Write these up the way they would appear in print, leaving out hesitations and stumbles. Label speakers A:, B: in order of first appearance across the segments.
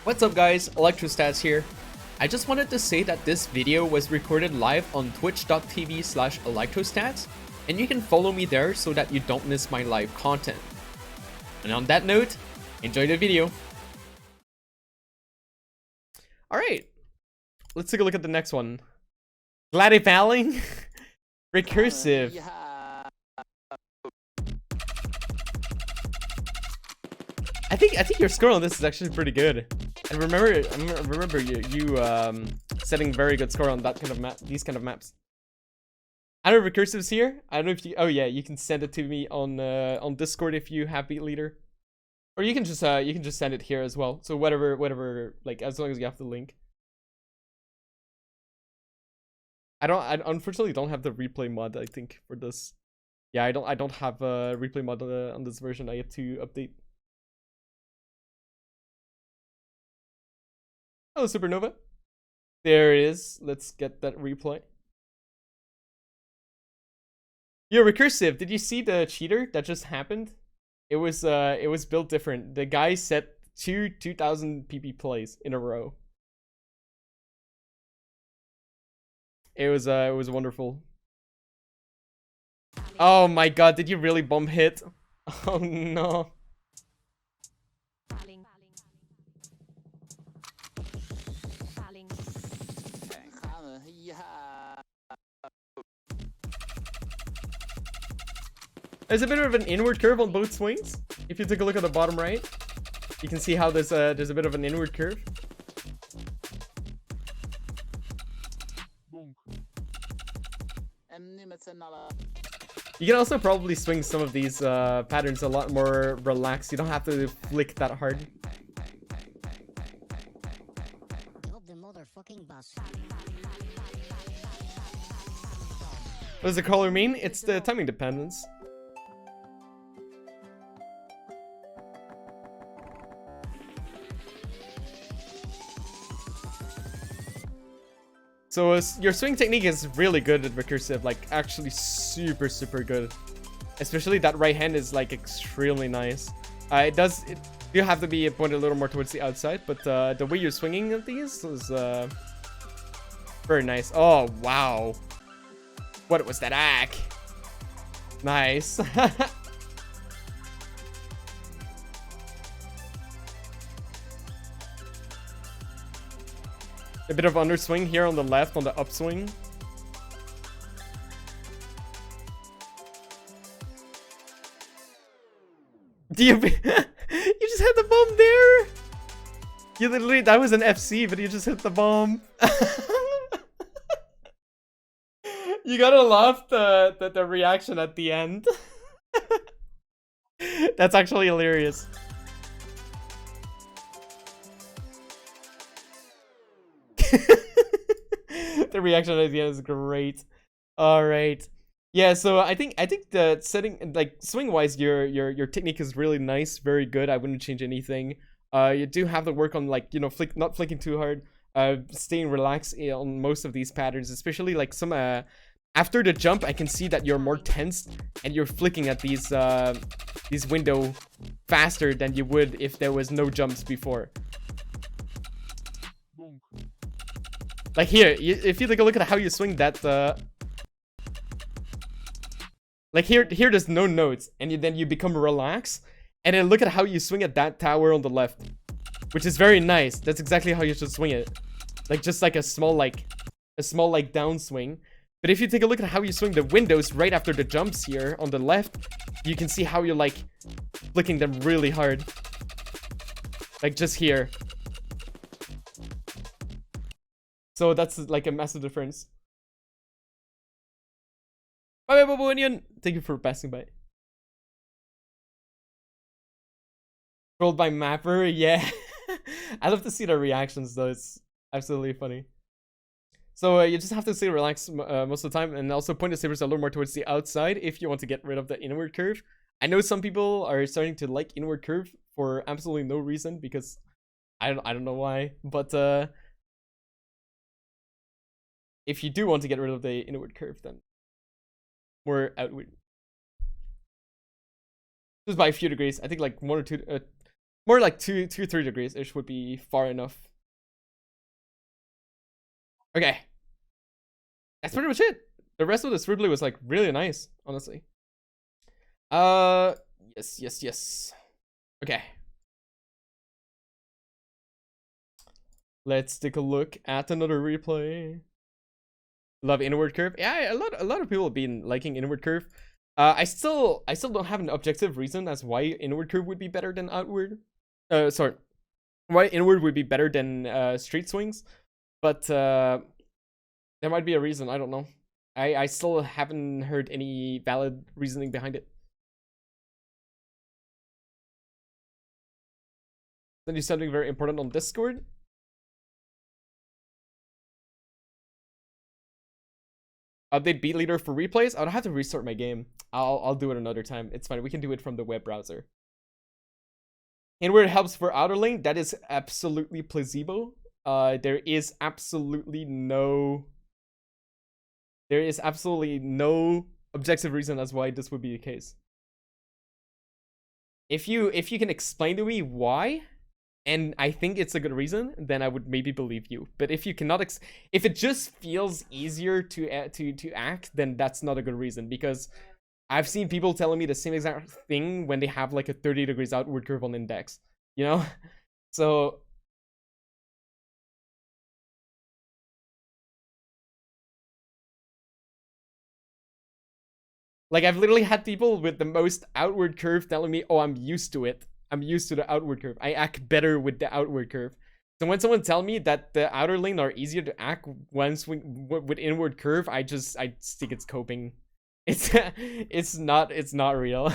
A: What's up guys, Electrostats here. I just wanted to say that this video was recorded live on twitch.tv/electrostats, and you can follow me there so that you don't miss my live content. And on that note, enjoy the video. Alright, let's take a look at the next one. Gladivaling? Recursive. I think your score on this is actually pretty good. And remember you setting very good score on that kind of map, these kind of maps. I know Recursive's here. I don't know if you. Oh yeah, you can send it to me on Discord if you have Beat Leader, or you can just send it here as well. So whatever, like as long as you have the link. I unfortunately don't have the replay mod. I think for this. Yeah, I don't have a replay mod on this version. I have to update. Oh, Supernova. There it is. Let's get that replay. Yo, Recursive, did you see the cheater that just happened? It was built different. The guy set 2000 PP plays in a row. It was wonderful. Oh my god, did you really bomb hit? Oh no. There's a bit of an inward curve on both swings. If you take a look at the bottom right, you can see how there's a bit of an inward curve. You can also probably swing some of these patterns a lot more relaxed. You don't have to flick that hard. What does the color mean? It's the timing dependence. So your swing technique is really good at Recursive, like actually super good. Especially that right hand is like extremely nice. It you have to be pointed a little more towards the outside, but the way you're swinging at these is very nice. Oh wow, what was that ack? Nice. A bit of underswing here on the left, on the upswing. Do you... you just hit the bomb there? You literally... That was an FC, but you just hit the bomb. You gotta laugh the reaction at the end. That's actually hilarious. The reaction at the end is great. All right, yeah. So I think the setting, like swing wise, your technique is really nice, very good. I wouldn't change anything. You do have to work on, like, you know, not flicking too hard, staying relaxed on most of these patterns, especially like some after the jump. I can see that you're more tensed and you're flicking at these window faster than you would if there was no jumps before. Like here, if you take a look at how you swing that, like here there's no nodes, and then you become relaxed, and then look at how you swing at that tower on the left, which is very nice. That's exactly how you should swing it, like just like a small downswing. But if you take a look at how you swing the windows right after the jumps here on the left, you can see how you're like flicking them really hard, like just here. So that's like a massive difference. Bye bye, Bobo Onion. Thank you for passing by. Trolled by Mapper, yeah. I love to see the reactions though. It's absolutely funny. So you just have to stay relaxed most of the time, and also point the sabers a little more towards the outside if you want to get rid of the inward curve. I know some people are starting to like inward curve for absolutely no reason, because I don't know why, but if you do want to get rid of the inward curve, then more outward. Just by a few degrees. I think like 1 or 2 More like 3 degrees ish would be far enough. Okay. That's pretty much it. The rest of the Scribbly was like really nice, honestly. Yes. Okay. Let's take a look at another replay. Love inward curve. Yeah, a lot of people have been liking inward curve. I still don't have an objective reason as why inward curve would be better than outward. Sorry, why inward would be better than street swings, but there might be a reason. I don't know. I still haven't heard any valid reasoning behind it. Then do something very important on Discord. Update beat leader for replays. I would have to restart my game. I'll do it another time. It's fine. We can do it from the web browser. Inward helps for outer lane. That is absolutely placebo. There is absolutely no objective reason as why this would be the case. If you can explain to me why, and I think it's a good reason, then I would maybe believe you. But if you cannot, if it just feels easier to act, then that's not a good reason, because I've seen people telling me the same exact thing when they have like a 30 degrees outward curve on index, you know? So like I've literally had people with the most outward curve telling me, "Oh, I'm used to it. I'm used to the outward curve. I act better with the outward curve." So when someone tell me that the outer lane are easier to act with inward curve, I think it's coping. It's not real.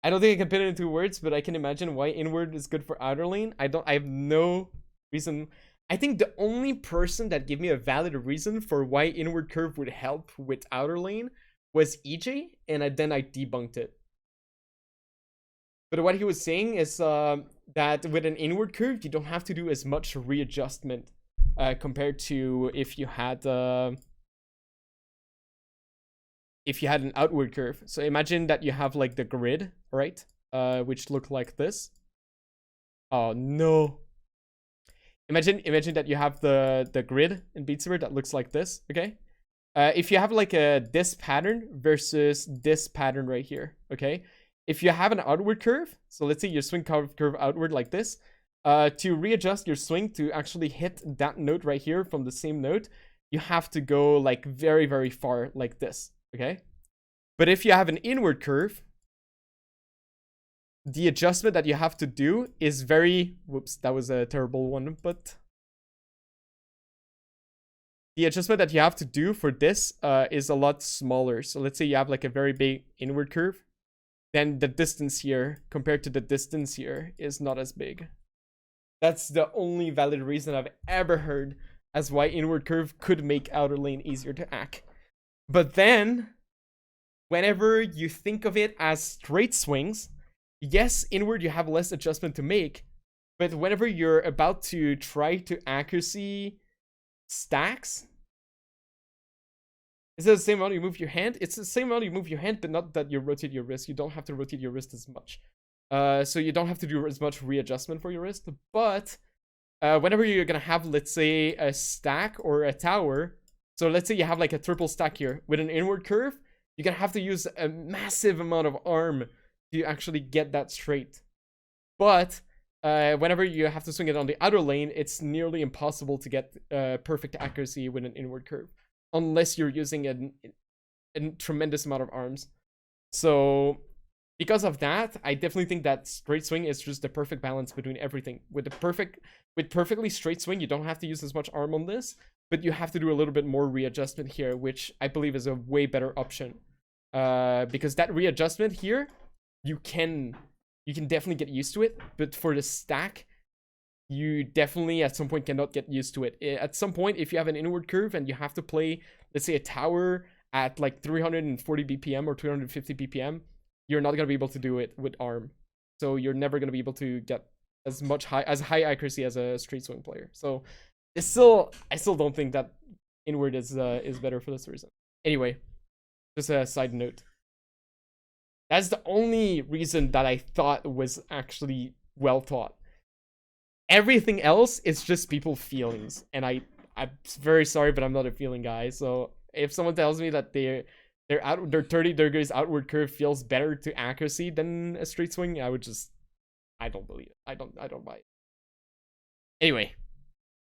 A: I don't think I can put it into words, but I can imagine why inward is good for outer lane. I have no reason. I think the only person that gave me a valid reason for why inward curve would help with outer lane was EJ, and then I debunked it. But what he was saying is that with an inward curve, you don't have to do as much readjustment compared to if you had an outward curve. So imagine that you have like the grid, right? Which look like this. Oh no. Imagine that you have the grid in Beat Saber that looks like this, okay? If you have like this pattern versus this pattern right here, okay? If you have an outward curve, so let's say your swing curve outward like this, to readjust your swing to actually hit that note right here from the same note, you have to go like very, very far like this, okay? But if you have an inward curve, the adjustment that you have to do is very... Whoops, that was a terrible one, but... The adjustment that you have to do for this is a lot smaller. So let's say you have like a very big inward curve, then the distance here compared to the distance here is not as big. That's the only valid reason I've ever heard as why inward curve could make outer lane easier to act. But then, whenever you think of it as straight swings, yes, inward you have less adjustment to make, but whenever you're about to try to accuracy stacks, is it the same amount you move your hand? It's the same amount you move your hand, but not that you rotate your wrist. You don't have to rotate your wrist as much. So you don't have to do as much readjustment for your wrist. But whenever you're gonna have, let's say, a stack or a tower, so let's say you have like a triple stack here with an inward curve, you're gonna have to use a massive amount of arm to actually get that straight. But whenever you have to swing it on the outer lane, it's nearly impossible to get perfect accuracy with an inward curve, unless you're using a tremendous amount of arms. So because of that, I definitely think that straight swing is just the perfect balance between everything. With perfectly straight swing, you don't have to use as much arm on this, but you have to do a little bit more readjustment here, which I believe is a way better option. Because that readjustment here, you can definitely get used to it, but for the stack, you definitely at some point cannot get used to it. At some point, if you have an inward curve and you have to play, let's say, a tower at like 340 BPM or 250 BPM, you're not gonna be able to do it with arm. So you're never gonna be able to get as high accuracy as a straight swing player. So I still don't think that inward is better for this reason. Anyway, just a side note. That's the only reason that I thought was actually well taught. Everything else is just people feelings, and I'm very sorry, but I'm not a feeling guy. So if someone tells me that their 30 degrees outward curve feels better to accuracy than a straight swing, I don't believe it. I don't buy it. Anyway,